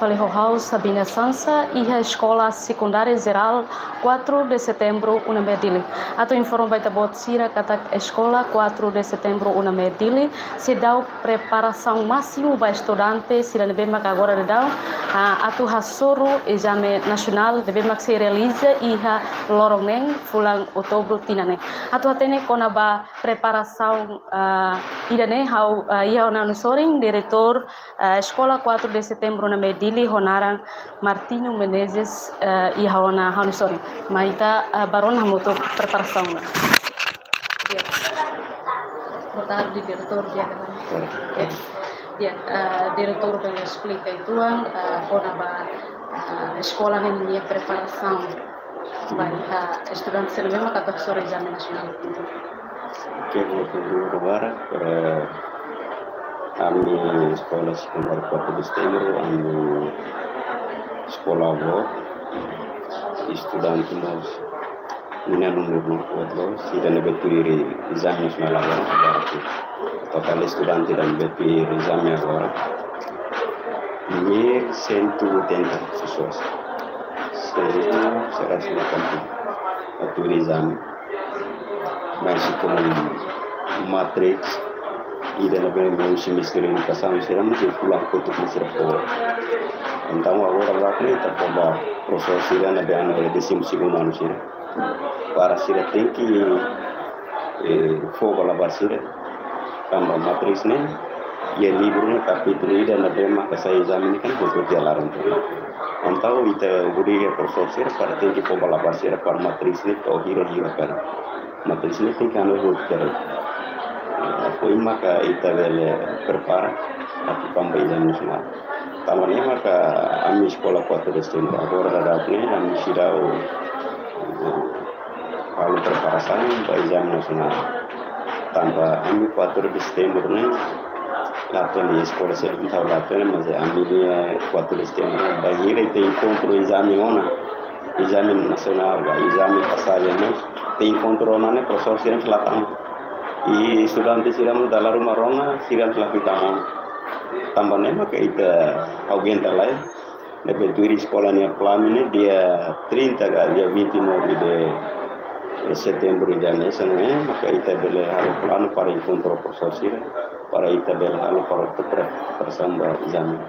Faleho House, Sabina Sansa, e a Escola Secundária Geral 4 de Setembro, una Medili. Ato informa baita bot sira kata Escola 4 de Setembro, una Medili, se dá preparação máximo para estudante, se deve que agora de dá, ato hasoro exame nacional, deve que se realiza e ha lorongeng fulang outubro tinane. Ato atene kona ba preparação idane hau ia ona nusoring diretor Escola 4 de Setembro na Medili Honarang Martinho Menezes e haona hanusoring. Maita baron hamoto preparação. Boa tarde, diretor diretor vai explica itu kona ba escola nem preparação para estudantes se mesmo kata sore exame nasional. Que vou agora para a minha escola secundária 4 de setembro, a minha escola avó, estudante nós menino número 4, se dan betul exame nasional agora, total estudante dan betul exame agora, 1.180 pessoas, será assim betul exame, mas como matrix e dan bem semestre em educação será muito pulang ke untuk mesra. Então agora lá que está para professor será na bem ano de segundo ano será. Para sira tem que fogo lá sira tambah matriz né e livro né capítulo ida na bem maka saya exame kan untuk jalan então ita budi professor sira para tem que fogo lá sira para matriz né to hiro kan matriz né tem que anu cara foi maka ita vele prepara atau tambah exame nasional tamane maka ami sekolah 4 de setembro agora ada né ami sidau lalu preparação para exame nasional tanpa ami 4 de setembro né lá tem escola secundária lá tem mas ami 4 de setembro bahira tem encontro exame exame nasional exame passagem né tem encontro né professor siram selatan e estudante siram dalam rumah rona siram selatan tambah né maka ita alguém tá lá depois sekolah ni plano dia 30 dia 29 de setembro de nessa né maka ita bela halo plano para encontro professor para ita bela halo para preparação da exame.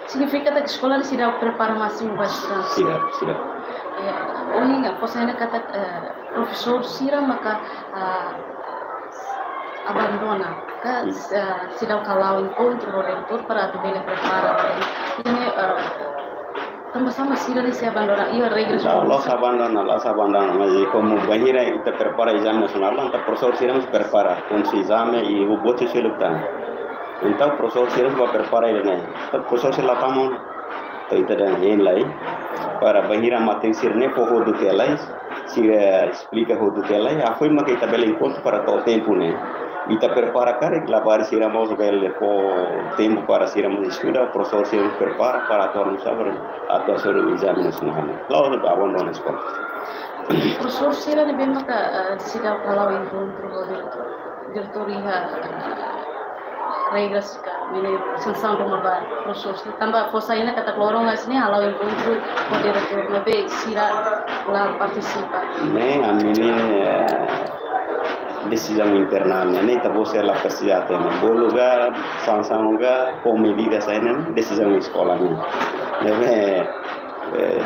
Significa que a escola se dá preparo máximo para estudante. Sira. Olha, posanya kata professor sira maka abandona que se dá kalau encontro o reitor para bela prepara ini tambah sama sira se abandona ia regras los abandona mas como bahira ita prepara exame nacional anta professor sira nos prepara com exame e o bote se lutar então professor sira vai preparar ele né então professor se latamo ita dan em lai para bahira matem sira ne po do que lai sira explica o do que lai a foi maka ita bela encontro para todo tempo né ita prepara cara que lá para sira vamos ver po tempo para sira vamos estudar o professor sira prepara para tornar saber atau suruh exame nasional lalu abandona escola professor sira ne bem maka sira kalau encontro diretor regras ka mene sanção do maba professor tambah fosaina kata lorong asni halau encontro o diretor nabe sira lá participa né a menina decisão internal né tá você lá passeata né bom lugar sanção lugar com medidas aí né decisão escola né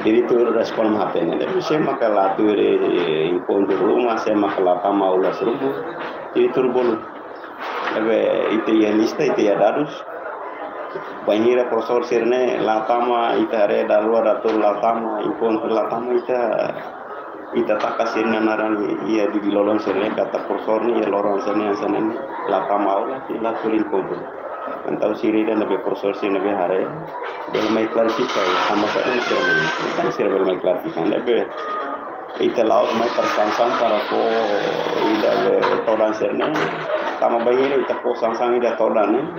diretor da escola mata né você makala tu encontro rumah saya makala pama ulas rumah diretor bolu itu ya lista itu ya dados banhira professor sirne latama itare dalwa datul latama encontro latama ita takasirna naran ia di lolong sirne kata professor ni ya lorong sana latama ola la turin encontro então siri dan nabe professor sirne be hare bel mai clarificar sama sekali sirne kan sirne bel mai clarificar nabe ita laut mai tersangsang para ko ida todan sirne sama banhira ita ko sangsang ida todan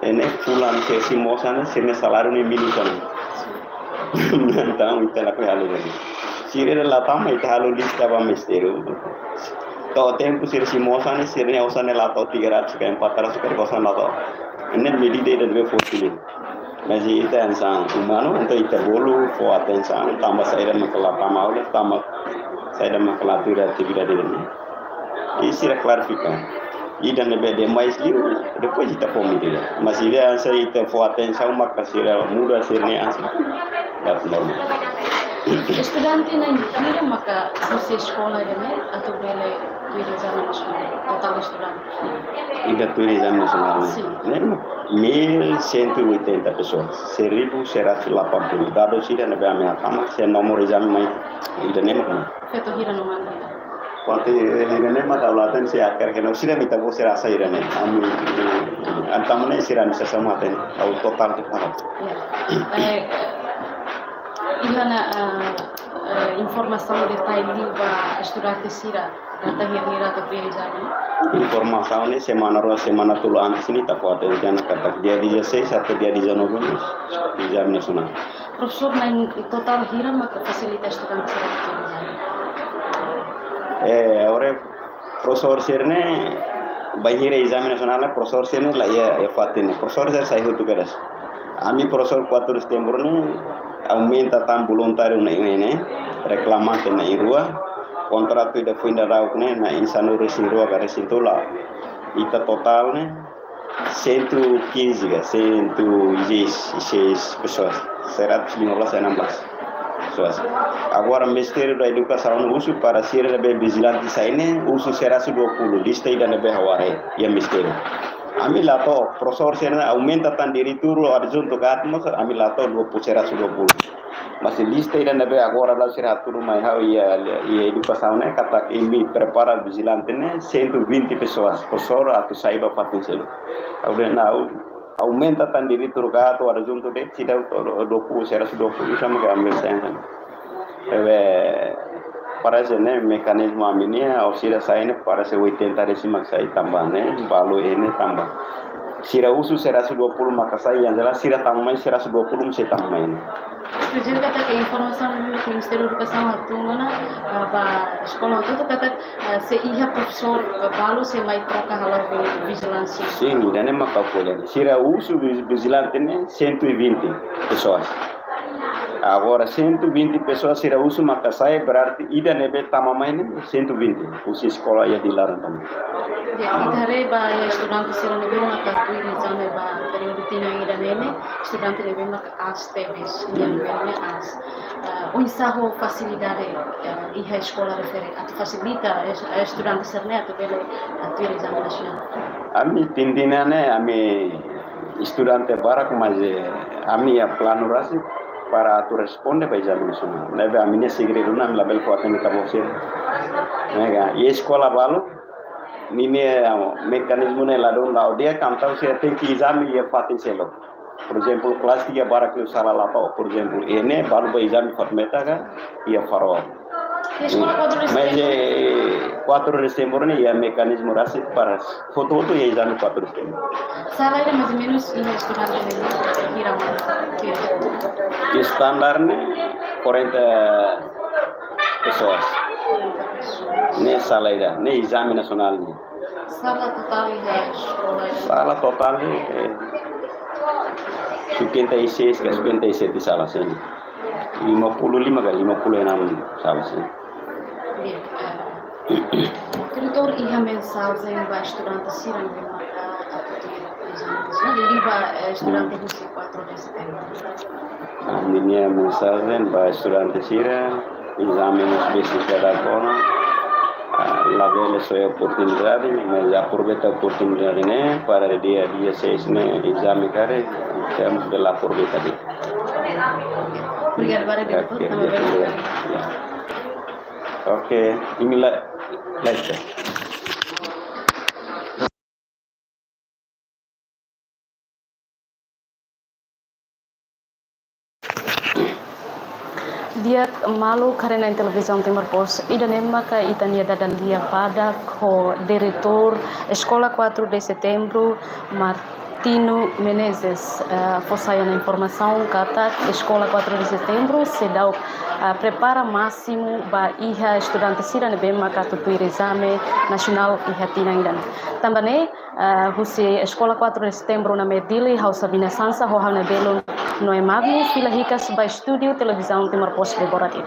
ene fulan ke simosana sirne salário ni milikan então ita la ko halu sirne latama ita halu lista ba mistério todo tempo sirne simosana sirne osane lato 300 ke 400 ke kosan lato Ini medida ida deve fosil. Mas ita insan humano então ita bolu for atenção tamba saída makala tama tama saída makala tira atividade dele. Isso é clarificar. Ida nebe de mais livro depois ita for medida. Mas ida ansa ita for atenção makasira muda sirne ansa. Das normal. Estudante na Indonésia maka você escola ini atau bele turisme nasional total estudante. Ida turisme nasional. Sim. 1.180 pessoas. 1.180 dados ida nebe ame akama se nomor exame mai ida nema. Feto hira no mana. Quanto ida nema taulatan se akar que não sira mita você rasa ida ne. Ami antamane sira misa sama ten au total de para. Ihana informação detalhada para estudante sira data hirnira atau exame. Informação ne semana tulu antes ini tak kuat jana kata dia 16 atau dia 19 exame nasional. Professor na total hira maka fasilitas estudante sira exame. Ora professor sirne bahira exame nasional professor sirne lah ya fatin professor saya itu keras. Ami professor 4 de setembro ne aumenta tan voluntário na ini reclamante na irua contrato da fim da rau na insano resirua ka resintula ita total ne 115 116 pessoas 115 pessoas. Agora o Ministério da Educação usa para ser vigilante saine usa 120 lista ida nebe haware ya Ministério. Ami lato profesor sena aumenta tan diretor adjunto katmos ami lato 120. Masih lista ida nebe agora la sira turu mai ha ia educação ne kata ini prepara vigilante ne 120 pessoas professor atau saiba patin Audena aumenta tan diretor gato adjunto de sida 20 sama ke ambil sen. Para sene mekanisme aminia auxília saine para se 80 desimak sai tambah ne balu ini tambah sira usu 120 maka sai yang jelas sira tambah 120 mesti tambah ini. Tujuan kata ke informasi dari Ministério da Educação atungana ba sekolah itu kata se iha professor balu se mai troca halau vigilância. Sim, dan maka boleh. Sira usu vigilante ne 120 pessoas. Agora 120 pessoas será uso maka saya berarti ida nebe tamamai ne 120 usi sekolah ya dilarang tambah. Ya idare ba estudante sira nebe maka tu exame ba período tino ida nene estudante nebe maka as teves yang nebe as unsaho facilidade iha escola refere at facilita estudante serne atau bele tu exame nasional. Ami tindinane ami estudante barak mas ami ya planurasi para tu responde para exame nasional. Nebe aminia segredo na label ko aten ka bosir. Nega, e escola balu nini mekanismo ne ladon lao dia kantau se tem que exame e fatin selo. Por exemplo, kelas 3 barak lu sala lato, por exemplo, ene balu ba exame fatmeta ka ia faro. Mas 4 de setembro ne ya mekanismo rasi para foto ya exame 4 de setembro. Salah ada mais ou menos ini estudante hirama. Standar ne 40 pessoas. Ne salaida, ne exame nacional ne. Sala total da escola. Sala total ne 56 ke 57 salas ini. 55 ke 56 salas ini. Diretor iha mensagem ba estudante sirang de maka liba estudante do 4 de setembro. Minha mensagem para estudante sira exame específico da corona la vele sua oportunidade mas aproveita a oportunidade né para dia 16 né exame care temos de lá aproveitar. Obrigado para diretor. Oke, inilah live. Dia malu karena televisão Timor Post ida maka itania dadan dia pada ko diretor Escola 4 de Setembro Tino Menezes, foi na informação kata escola 4 de setembro se dá prepara máximo para iha estudante sira ne bem makato para exame nacional iha tinangan. Também a escola 4 de setembro na Medili hau Sabina Sansa ho hau na belo no emagno fila hikas ba estúdio televisão Timor Poste de Borati.